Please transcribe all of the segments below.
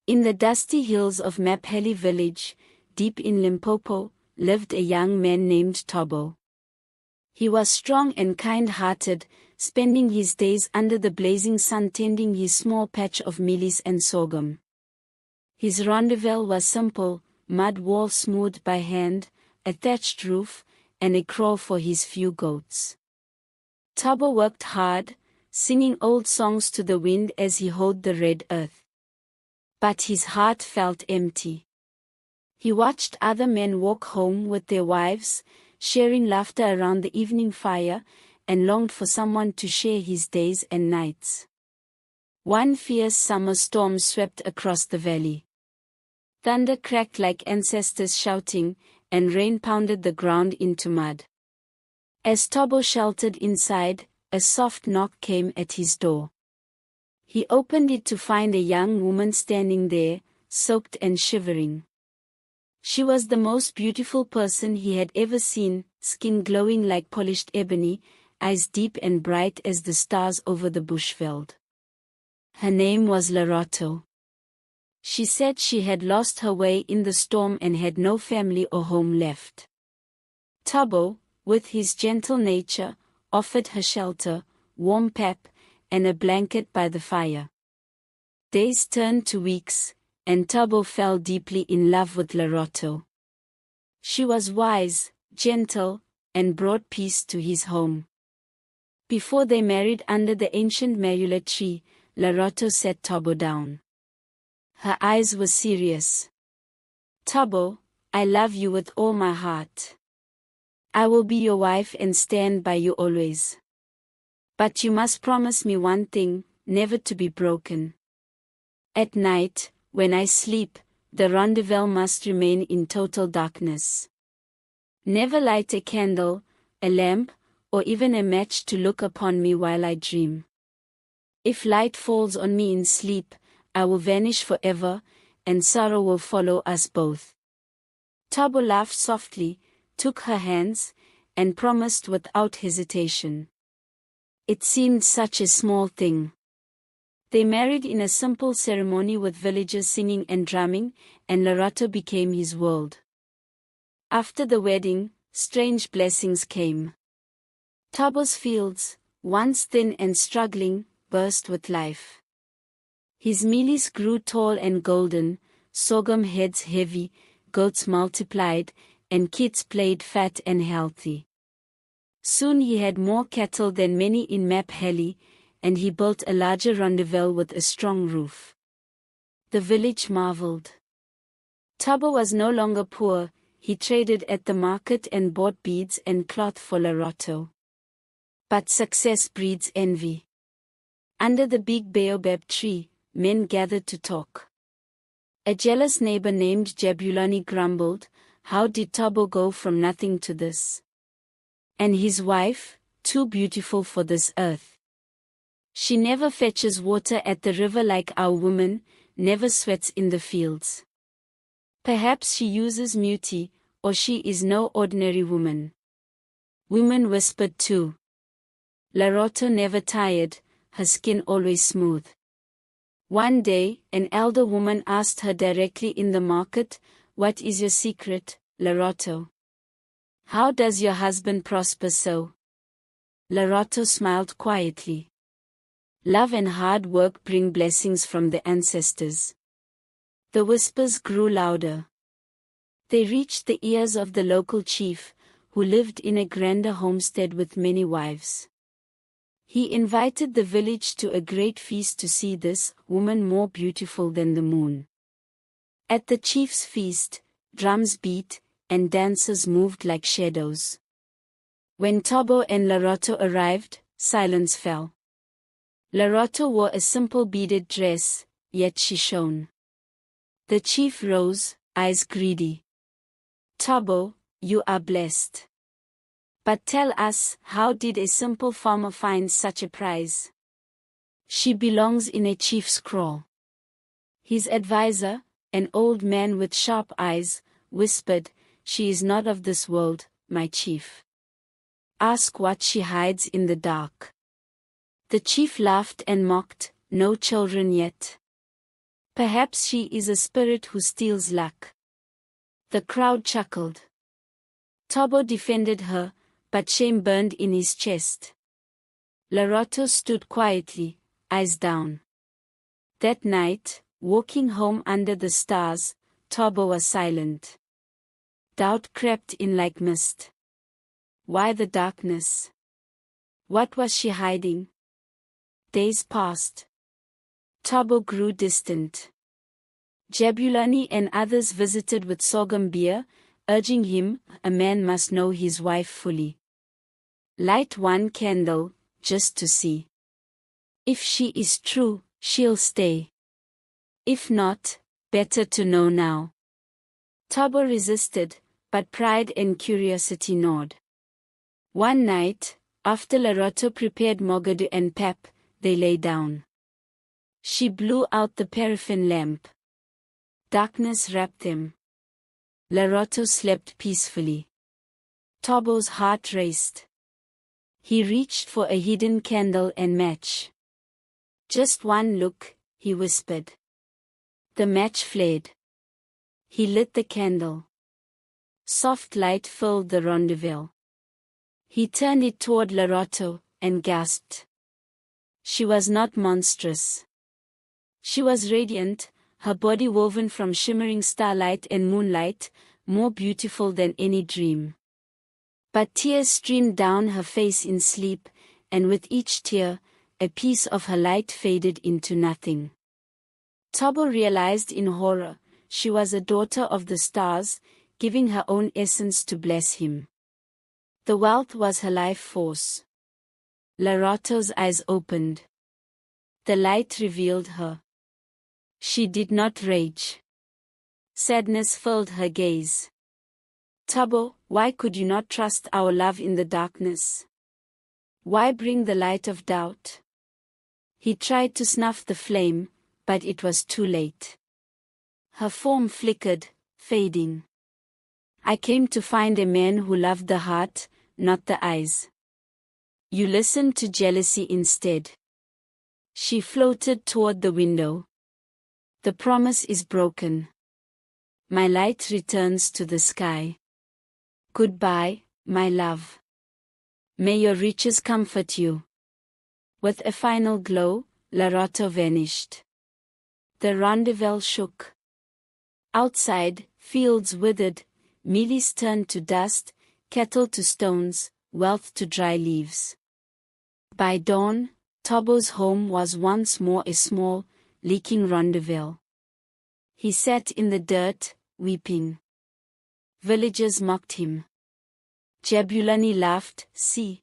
In the dusty hills of Mapheli village, deep in Limpopo, lived a young man named Tobo. He was strong and kind-hearted, spending his days under the blazing sun tending his small patch of mealies and sorghum. His rendezvous was simple: mud wall smoothed by hand, a thatched roof, and a kraal for his few goats. Tobo worked hard, singing old songs to the wind as he hoed the red earth. But his heart felt empty. He watched other men walk home with their wives, sharing laughter around the evening fire, and longed for someone to share his days and nights. One fierce summer storm swept across the valley. Thunder cracked like ancestors shouting, and rain pounded the ground into mud. As Tobo sheltered inside, a soft knock came at his door. He opened it to find a young woman standing there, soaked and shivering. She was the most beautiful person he had ever seen, skin glowing like polished ebony, eyes deep and bright as the stars over the bushveld. Her name was Lerato. She said she had lost her way in the storm and had no family or home left. Tobo, with his gentle nature, offered her shelter, warm pap, and a blanket by the fire. Days turned to weeks, and Tobo fell deeply in love with Lerato. She was wise, gentle, and brought peace to his home. Before they married under the ancient marula tree, Lerato sat Tobo down. Her eyes were serious. "Tobo, I love you with all my heart. I will be your wife and stand by you always. But you must promise me one thing, never to be broken. At night, when I sleep, the rendezvous must remain in total darkness. Never light a candle, a lamp, or even a match to look upon me while I dream. If light falls on me in sleep, I will vanish forever, and sorrow will follow us both." Tobo laughed softly, took her hands, and promised without hesitation. It seemed such a small thing. They married in a simple ceremony with villagers singing and drumming, and Lerato became his world. After the wedding, strange blessings came. Tobo's fields, once thin and struggling, burst with life. His mealies grew tall and golden, sorghum heads heavy, goats multiplied, and kids played fat and healthy. Soon he had more cattle than many in Mapheli, and he built a larger rendezvous with a strong roof. The village marveled. Tobo was no longer poor, he traded at the market and bought beads and cloth for Lerato. But success breeds envy. Under the big baobab tree, men gathered to talk. A jealous neighbor named Jabulani grumbled, "How did Tobo go from nothing to this? And his wife, too beautiful for this earth. She never fetches water at the river like our woman, never sweats in the fields. Perhaps she uses muti, or she is no ordinary woman." Women whispered too. Lerato never tired, her skin always smooth. One day, an elder woman asked her directly in the market, "What is your secret, Lerato? How does your husband prosper so?" Lerato smiled quietly. "Love and hard work bring blessings from the ancestors." The whispers grew louder. They reached the ears of the local chief, who lived in a grander homestead with many wives. He invited the village to a great feast to see this woman more beautiful than the moon. At the chief's feast, drums beat, and dancers moved like shadows. When Tobo and Lerato arrived, silence fell. Lerato wore a simple beaded dress, yet she shone. The chief rose, eyes greedy. "Tobo, you are blessed. But tell us, how did a simple farmer find such a prize?" "She belongs in a chief's kraal." His advisor, an old man with sharp eyes, whispered, "She is not of this world, my chief. Ask what she hides in the dark." The chief laughed and mocked, "No children yet. Perhaps she is a spirit who steals luck. The crowd chuckled. Tobo defended her, but shame burned in his chest. Lorotto stood quietly, eyes down. That night, walking home under the stars, Tobo was silent. Doubt crept in like mist. Why the darkness? What was she hiding? Days passed. Tobo grew distant. Jabulani and others visited with sorghum beer, urging him, a man must know his wife fully. Light one candle, just to see. If she is true, she'll stay. If not, better to know now. Tobo resisted, but pride and curiosity gnawed. One night, after Lorotto prepared Mogadu and pap, they lay down. She blew out the paraffin lamp. Darkness wrapped them. Lorotto slept peacefully. Tobo's heart raced. He reached for a hidden candle and match. Just one look, he whispered. The match flared. He lit the candle. Soft light filled the rendezvous. He turned it toward Lorotto, and gasped. She was not monstrous. She was radiant, her body woven from shimmering starlight and moonlight, more beautiful than any dream. But tears streamed down her face in sleep, and with each tear, a piece of her light faded into nothing. Tobo realized in horror, she was a daughter of the stars, giving her own essence to bless him. The wealth was her life force. Lorotto's eyes opened. The light revealed her. She did not rage. Sadness filled her gaze. Tobo, why could you not trust our love in the darkness? Why bring the light of doubt? He tried to snuff the flame, but it was too late. Her form flickered, fading. I came to find a man who loved the heart, not the eyes. You listened to jealousy instead. She floated toward the window. The promise is broken. My light returns to the sky. Goodbye, my love. May your riches comfort you. With a final glow, Lorotto vanished. The rendezvous shook. Outside, fields withered, mealies turned to dust, cattle to stones, wealth to dry leaves. By dawn, Tobo's home was once more a small, leaking rendezvous. He sat in the dirt, weeping. Villagers mocked him. Jabulani laughed, see.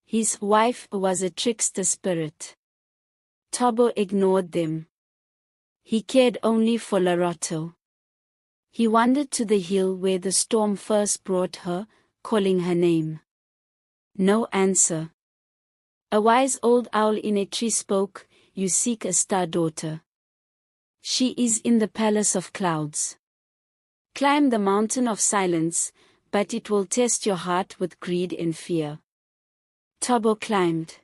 His wife was a trickster spirit. Tobo ignored them. He cared only for Lorotto. He wandered to the hill where the storm first brought her, calling her name. No answer. A wise old owl in a tree spoke, you seek a star daughter. She is in the palace of clouds. Climb the mountain of silence, but it will test your heart with greed and fear. Tobo climbed.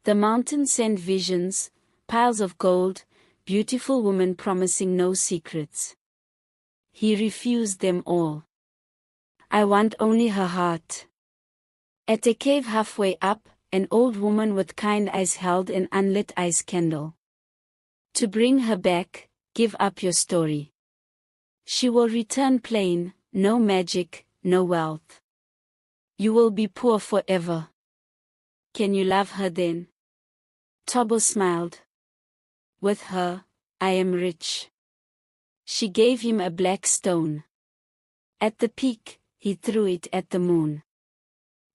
The mountain sent visions, piles of gold, beautiful women promising no secrets. He refused them all. I want only her heart. At a cave halfway up, an old woman with kind eyes held an unlit ice candle. To bring her back, give up your story. She will return plain, no magic, no wealth. You will be poor forever. Can you love her then? Tobo smiled. With her, I am rich. She gave him a black stone. At the peak, he threw it at the moon.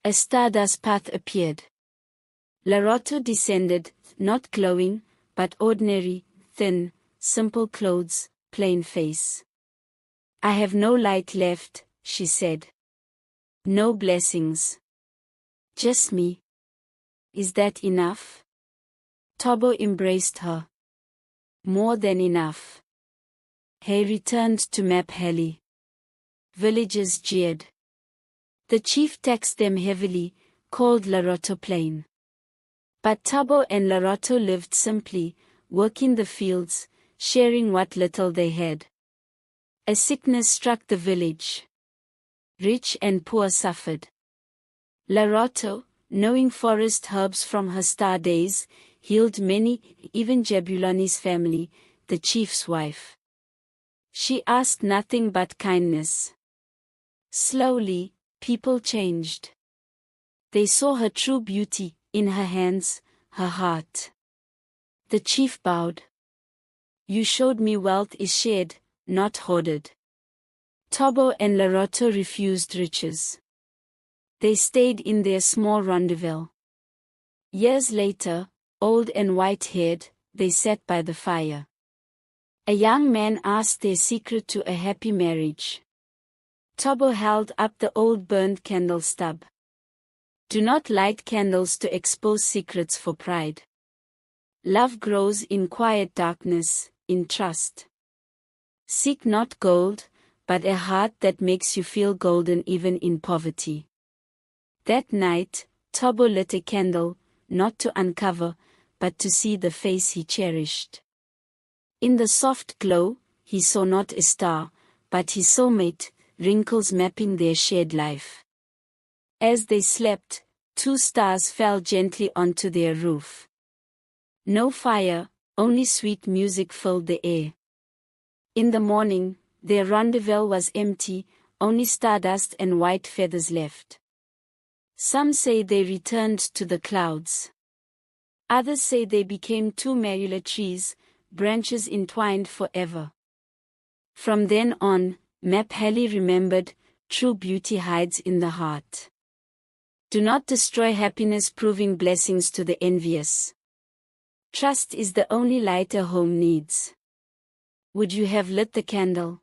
A stardust path appeared. Lorotto descended, not glowing, but ordinary, thin, simple clothes, plain face. I have no light left, she said. No blessings. Just me. Is that enough? Tobo embraced her. More than enough. He returned to Map Heli. Villagers jeered. The chief taxed them heavily, called Lorotto plain. But Tobo and Lorotto lived simply, working the fields, sharing what little they had. A sickness struck the village. Rich and poor suffered. Laroto, knowing forest herbs from her star days, healed many, even Jebuloni's family, the chief's wife. She asked nothing but kindness. Slowly, people changed. They saw her true beauty, in her hands, her heart. The chief bowed. You showed me wealth is shared, not hoarded. Tobo and Laroto refused riches. They stayed in their small rendezvous. Years later, old and white-haired, they sat by the fire. A young man asked their secret to a happy marriage. Tobo held up the old burned candle stub. Do not light candles to expose secrets for pride. Love grows in quiet darkness, in trust. Seek not gold, but a heart that makes you feel golden even in poverty. That night, Tobo lit a candle, not to uncover, but to see the face he cherished. In the soft glow, he saw not a star, but his soulmate, wrinkles mapping their shared life. As they slept, 2 stars fell gently onto their roof. No fire, only sweet music filled the air. In the morning, their rendezvous was empty, only stardust and white feathers left. Some say they returned to the clouds. Others say they became 2 manular trees, branches entwined forever. From then on, Maphelli remembered, true beauty hides in the heart. Do not destroy happiness, proving blessings to the envious. Trust is the only light a home needs. Would you have lit the candle?